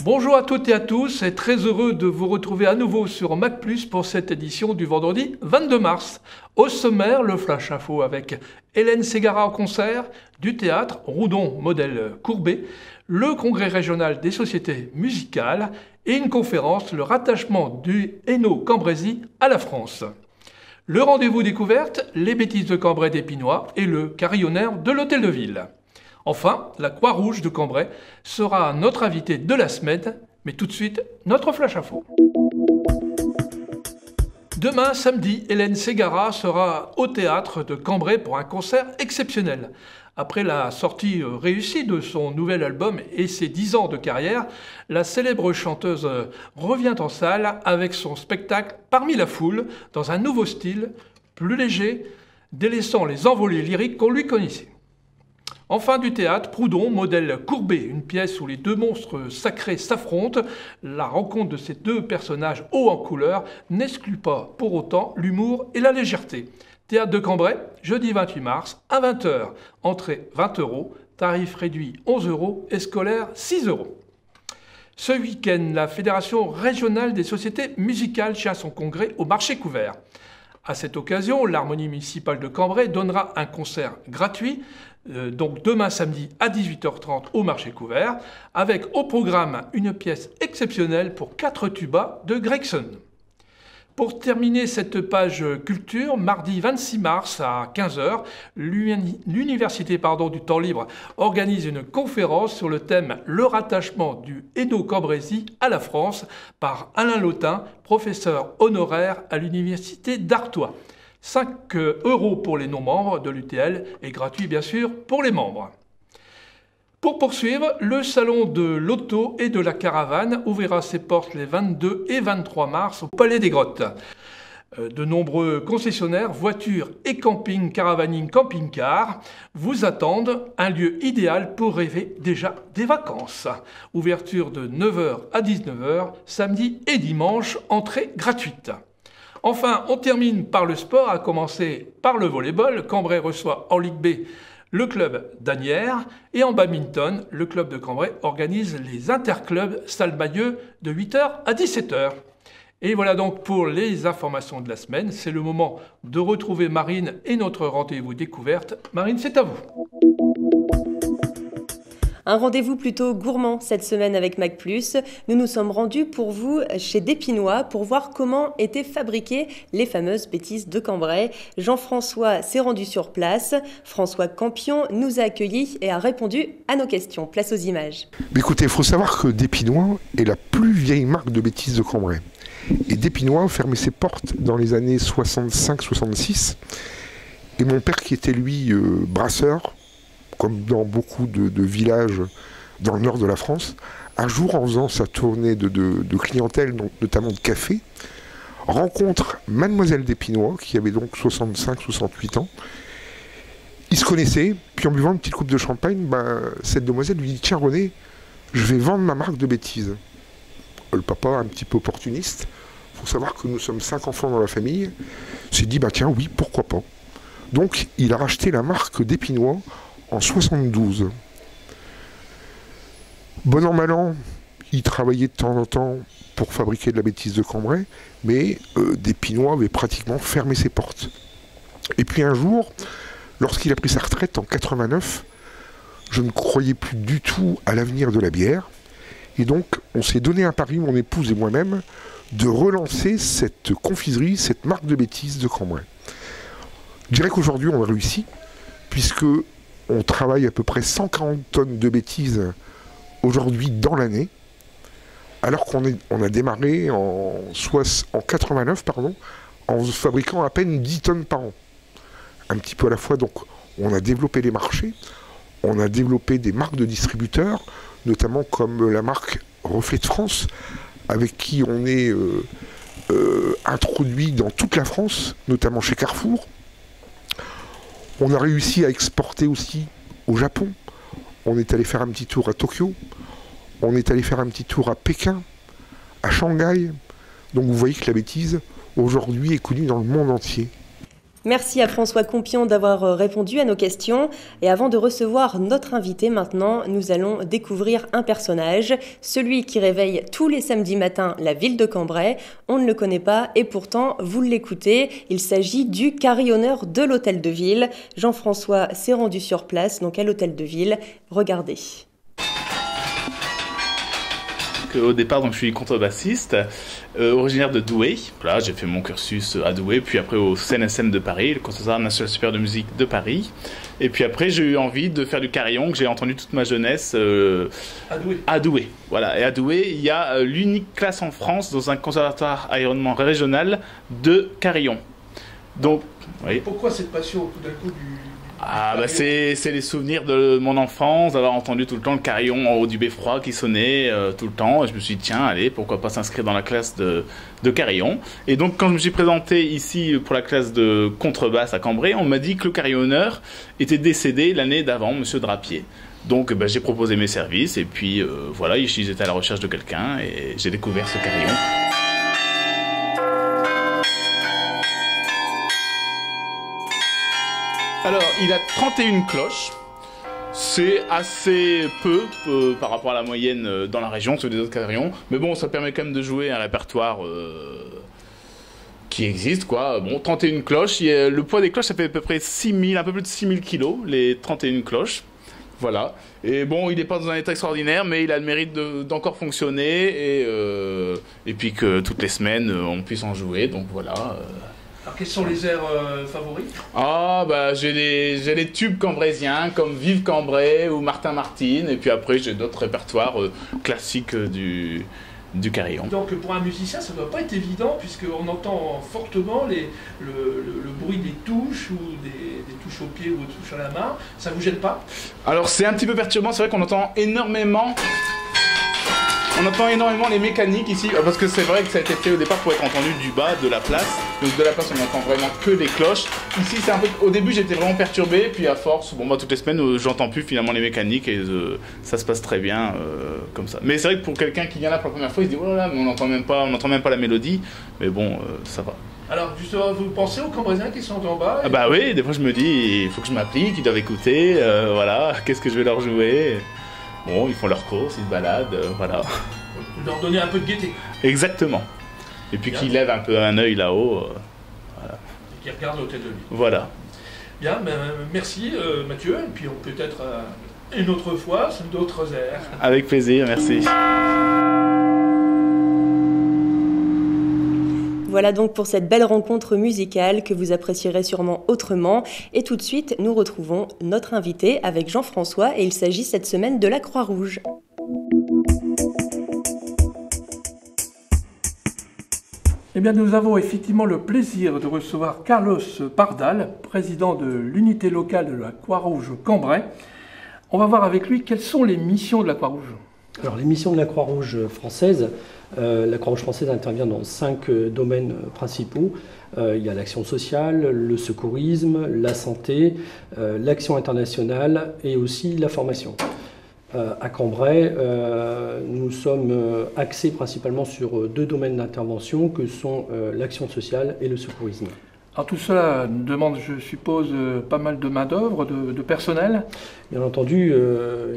Bonjour à toutes et à tous, et très heureux de vous retrouver à nouveau sur Mac+, pour cette édition du vendredi 22 mars. Au sommaire, le Flash Info avec Hélène Ségara en concert, du théâtre, Roudon, modèle Courbet, le congrès régional des sociétés musicales et une conférence, le rattachement du Hainaut-Cambrésis à la France. Le rendez-vous découverte, les bêtises de Cambrai d'Épinois et le carillonnaire de l'Hôtel de Ville. Enfin, la Croix-Rouge de Cambrai sera notre invité de la semaine, mais tout de suite, notre Flash Info. Demain, samedi, Hélène Ségara sera au théâtre de Cambrai pour un concert exceptionnel. Après la sortie réussie de son nouvel album et ses 10 ans de carrière, la célèbre chanteuse revient en salle avec son spectacle Parmi la foule, dans un nouveau style, plus léger, délaissant les envolées lyriques qu'on lui connaissait. Enfin du théâtre, Proudhon, modèle Courbet, une pièce où les deux monstres sacrés s'affrontent. La rencontre de ces deux personnages hauts en couleur n'exclut pas pour autant l'humour et la légèreté. Théâtre de Cambrai, jeudi 28 mars à 20h. Entrée 20 €, tarif réduit 11 € et scolaire 6 €. Ce week-end, la Fédération régionale des sociétés musicales tient son congrès au marché couvert. À cette occasion, l'Harmonie municipale de Cambrai donnera un concert gratuit, donc demain samedi à 18h30 au marché couvert, avec au programme une pièce exceptionnelle pour 4 tubas de Gregson. Pour terminer cette page culture, mardi 26 mars à 15h, l'Université du Temps Libre organise une conférence sur le thème « Le rattachement du Hainaut-Cambrésis à la France » par Alain Lautin, professeur honoraire à l'Université d'Artois. 5 € pour les non-membres de l'UTL et gratuit bien sûr pour les membres. Pour poursuivre, le salon de l'auto et de la caravane ouvrira ses portes les 22 et 23 mars au Palais des Grottes. De nombreux concessionnaires, voitures et camping, caravaning, camping-car vous attendent, un lieu idéal pour rêver déjà des vacances. Ouverture de 9h à 19h, samedi et dimanche, entrée gratuite. Enfin, on termine par le sport, à commencer par le volleyball. Cambrai reçoit en Ligue B le club d'Asnières et en badminton, le club de Cambrai organise les interclubs Salmayeux de 8h à 17h. Et voilà donc pour les informations de la semaine. C'est le moment de retrouver Marine et notre rendez-vous découverte. Marine, c'est à vous. Un rendez-vous plutôt gourmand cette semaine avec Mac+. Nous nous sommes rendus pour vous chez Dépinois pour voir comment étaient fabriquées les fameuses bêtises de Cambrai. Jean-François s'est rendu sur place. François Campion nous a accueillis et a répondu à nos questions. Place aux images. Mais écoutez, il faut savoir que Dépinois est la plus vieille marque de bêtises de Cambrai. Et Dépinois fermait ses portes dans les années 65-66. Et mon père, qui était lui brasseur, comme dans beaucoup de villages dans le nord de la France, un jour, en faisant sa tournée de clientèle, notamment de café, rencontre Mademoiselle Dépinois, qui avait donc 65-68 ans. Ils se connaissaient, puis en buvant une petite coupe de champagne, cette demoiselle lui dit « Tiens René, je vais vendre ma marque de bêtises ». Le papa, un petit peu opportuniste, il faut savoir que nous sommes 5 enfants dans la famille, s'est dit « Tiens, oui, pourquoi pas ». Donc, il a racheté la marque Dépinois en 72. Bon an, mal an, il travaillait de temps en temps pour fabriquer de la bêtise de Cambrai, mais Dépinois avait pratiquement fermé ses portes. Et puis un jour, lorsqu'il a pris sa retraite en 89, je ne croyais plus du tout à l'avenir de la bière. Et donc, on s'est donné un pari, mon épouse et moi-même, de relancer cette confiserie, cette marque de bêtises de Cambrai. Je dirais qu'aujourd'hui, on a réussi, puisque on travaille à peu près 140 tonnes de bêtises aujourd'hui dans l'année, alors qu'on a démarré en 89 en fabriquant à peine 10 tonnes par an. Un petit peu à la fois, donc on a développé les marchés, on a développé des marques de distributeurs, notamment comme la marque Reflet de France, avec qui on est introduit dans toute la France, notamment chez Carrefour. On a réussi à exporter aussi au Japon. On est allé faire un petit tour à Tokyo. On est allé faire un petit tour à Pékin, à Shanghai. Donc vous voyez que la bêtise, aujourd'hui est connu dans le monde entier. Merci à François Compion d'avoir répondu à nos questions. Et avant de recevoir notre invité maintenant, nous allons découvrir un personnage, celui qui réveille tous les samedis matins la ville de Cambrai. On ne le connaît pas et pourtant, vous l'écoutez, il s'agit du carillonneur de l'hôtel de ville. Jean-François s'est rendu sur place, donc à l'hôtel de ville. Regardez. Au départ, donc, je suis contrebassiste, originaire de Douai. Voilà, j'ai fait mon cursus à Douai, puis après au CNSM de Paris, le Conservatoire national supérieur de musique de Paris. Et puis après, j'ai eu envie de faire du carillon que j'ai entendu toute ma jeunesse à Douai. Voilà. Et à Douai, il y a l'unique classe en France dans un conservatoire aéronnement régional de carillon. Donc, oui. Pourquoi cette passion tout d'un coup c'est les souvenirs de mon enfance, d'avoir entendu tout le temps le carillon en haut du beffroi qui sonnait tout le temps. Et je me suis dit, tiens, allez, pourquoi pas s'inscrire dans la classe de carillon. Et donc, quand je me suis présenté ici pour la classe de contrebasse à Cambrai, on m'a dit que le carillonneur était décédé l'année d'avant, Monsieur Drapier. Donc, j'ai proposé mes services et puis voilà, ils étaient à la recherche de quelqu'un et j'ai découvert ce carillon. Alors, il a 31 cloches. C'est assez peu par rapport à la moyenne dans la région, sur des autres carillons. Mais bon, ça permet quand même de jouer un répertoire qui existe, quoi. Bon, 31 cloches. Le poids des cloches, ça fait à peu près 6000, un peu plus de 6000 kilos, les 31 cloches. Voilà. Et bon, il n'est pas dans un état extraordinaire, mais il a le mérite d'encore fonctionner et puis que toutes les semaines, on puisse en jouer. Donc voilà. Alors, quels sont les airs favoris? J'ai les tubes cambraisiens comme Vive Cambrai ou Martin Martine, et puis après j'ai d'autres répertoires classiques du carillon. Donc pour un musicien, ça ne doit pas être évident, puisqu'on entend fortement le bruit des touches, ou des touches au pied ou des touches à la main. Ça vous gêne pas? Alors c'est un petit peu perturbant, c'est vrai qu'on entend énormément... On entend énormément les mécaniques ici, parce que c'est vrai que ça a été fait au départ pour être entendu du bas, de la place. Donc de la place, on n'entend vraiment que les cloches. Ici, c'est un peu... Au début, j'étais vraiment perturbé, puis à force, toutes les semaines, j'entends plus finalement les mécaniques et ça se passe très bien comme ça. Mais c'est vrai que pour quelqu'un qui vient là pour la première fois, il se dit « Oh là là, mais on n'entend même pas la mélodie. » Mais bon, ça va. Alors justement, vous pensez aux Cambraisiens qui sont en bas? Oui, des fois je me dis, il faut que je m'applique, ils doivent écouter, voilà, qu'est-ce que je vais leur jouer? Bon, ils font leurs courses, ils se baladent, voilà. Leur donner un peu de gaieté. Exactement. Et puis qu'ils lèvent un peu un œil là-haut. Voilà. Et qu'ils regardent l'hôtel de ville. Voilà. Bien, merci Mathieu. Et puis on peut-être une autre fois, d'autres airs. Avec plaisir, merci. Voilà donc pour cette belle rencontre musicale que vous apprécierez sûrement autrement. Et tout de suite, nous retrouvons notre invité avec Jean-François et il s'agit cette semaine de la Croix-Rouge. Eh bien, nous avons effectivement le plaisir de recevoir Carlos Pardal, président de l'unité locale de la Croix-Rouge Cambrai. On va voir avec lui quelles sont les missions de la Croix-Rouge. Alors, les missions de la Croix-Rouge française, la Croix-Rouge française intervient dans 5 domaines principaux. Il y a l'action sociale, le secourisme, la santé, l'action internationale et aussi la formation. À Cambrai, nous sommes axés principalement sur 2 domaines d'intervention que sont l'action sociale et le secourisme. Alors tout cela demande, je suppose, pas mal de main-d'œuvre, de personnel? Bien entendu,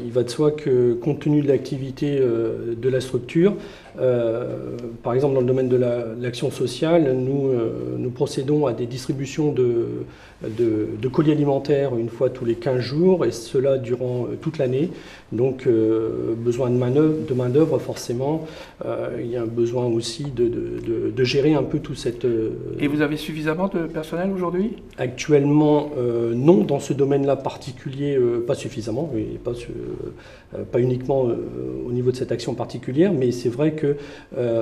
il va de soi que compte tenu de l'activité de la structure, par exemple dans le domaine de l'action sociale, nous procédons à des distributions de colis alimentaires une fois tous les 15 jours et cela durant toute l'année. Donc besoin de main-d'œuvre forcément, il y a un besoin aussi de gérer un peu tout cette... Et vous avez suffisamment de personnel aujourd'hui? Actuellement non, dans ce domaine-là particulier, pas suffisamment, et pas uniquement au niveau de cette action particulière, mais c'est vrai que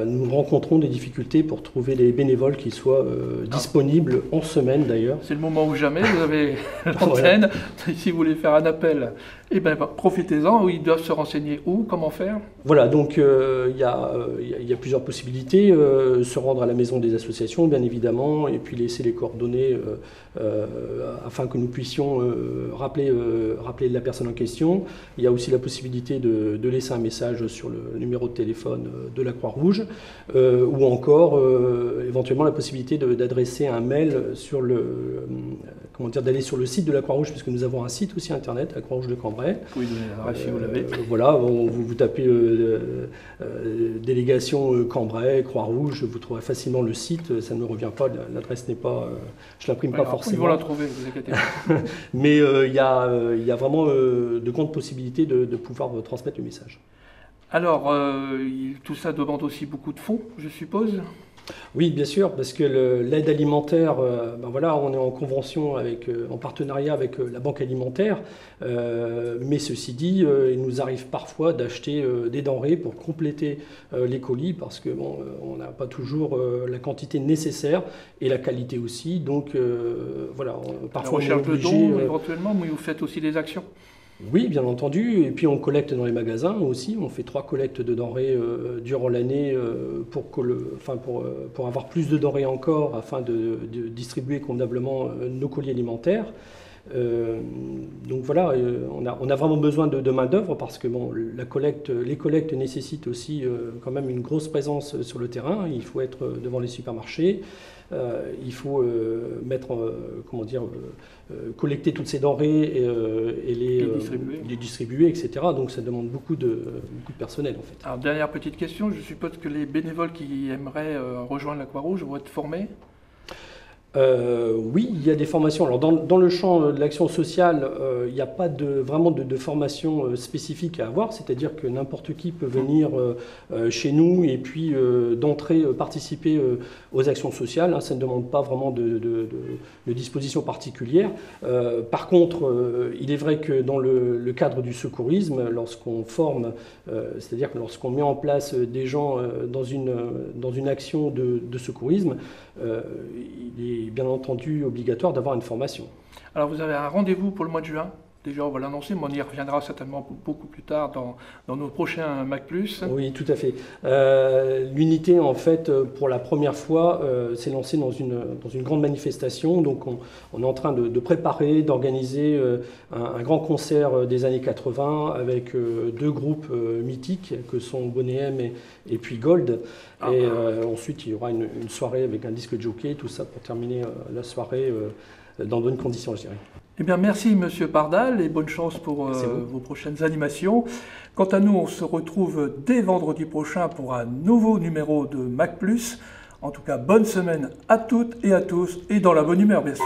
nous rencontrons des difficultés pour trouver des bénévoles qui soient disponibles en semaine d'ailleurs. C'est le moment ou jamais, vous avez l'antenne. Si vous voulez faire un appel Eh bien, profitez-en, ils doivent se renseigner où, comment faire? Voilà, donc il y a plusieurs possibilités. Se rendre à la maison des associations, bien évidemment, et puis laisser les coordonnées afin que nous puissions rappeler la personne en question. Il y a aussi la possibilité de laisser un message sur le numéro de téléphone de la Croix-Rouge, ou encore éventuellement la possibilité d'adresser un mail sur d'aller sur le site de la Croix-Rouge, puisque nous avons un site aussi internet, la Croix-Rouge de Cambrai. Oui, si vous l'avez. Voilà, vous tapez délégation Cambrai, Croix-Rouge, vous trouverez facilement le site, ça ne me revient pas, l'adresse n'est pas, je l'imprime pas forcément. Ils vont la trouver, vous inquiétez pas. Mais il y a vraiment de grandes possibilités de pouvoir transmettre le message. Alors, tout ça demande aussi beaucoup de fonds, je suppose? Oui, bien sûr, parce que l'aide alimentaire, voilà, on est en convention en partenariat avec la Banque alimentaire, mais ceci dit, il nous arrive parfois d'acheter des denrées pour compléter les colis, parce que on n'a pas toujours la quantité nécessaire et la qualité aussi, donc voilà, parfois on est obligé. La recherche de dons, éventuellement, mais vous faites aussi des actions? Oui, bien entendu. Et puis on collecte dans les magasins aussi. On fait 3 collectes de denrées durant l'année pour avoir plus de denrées encore, afin de distribuer convenablement nos colis alimentaires. Donc voilà, on a vraiment besoin de main-d'œuvre, parce que les collectes nécessitent aussi quand même une grosse présence sur le terrain. Il faut être devant les supermarchés. Il faut collecter toutes ces denrées et les distribuer, etc. Donc ça demande beaucoup de personnel en fait. Alors, dernière petite question, je suppose que les bénévoles qui aimeraient rejoindre la Croix-Rouge vont être formés? Oui, il y a des formations. Alors dans le champ de l'action sociale, il n'y a pas vraiment de formation spécifique à avoir, c'est-à-dire que n'importe qui peut venir chez nous et puis d'entrée participer aux actions sociales. Ça ne demande pas vraiment de dispositions particulières. Par contre, il est vrai que dans le cadre du secourisme, lorsqu'on forme, c'est-à-dire que lorsqu'on met en place des gens dans une action de secourisme, il est bien entendu obligatoire d'avoir une formation. Alors vous avez un rendez-vous pour le mois de juin? Déjà, on va l'annoncer, mais on y reviendra certainement beaucoup plus tard dans nos prochains Mac+. Oui, tout à fait. L'unité, en fait, pour la première fois, s'est lancée dans une grande manifestation. Donc, on est en train de préparer, d'organiser un grand concert des années 80 avec 2 groupes mythiques que sont Bonnet M et puis Gold. Et ensuite, il y aura une soirée avec un disque jockey, tout ça pour terminer la soirée dans de bonnes conditions, je dirais. Eh bien, merci Monsieur Pardal et bonne chance pour vos prochaines animations. Quant à nous, on se retrouve dès vendredi prochain pour un nouveau numéro de Mac+. En tout cas, bonne semaine à toutes et à tous et dans la bonne humeur, bien sûr.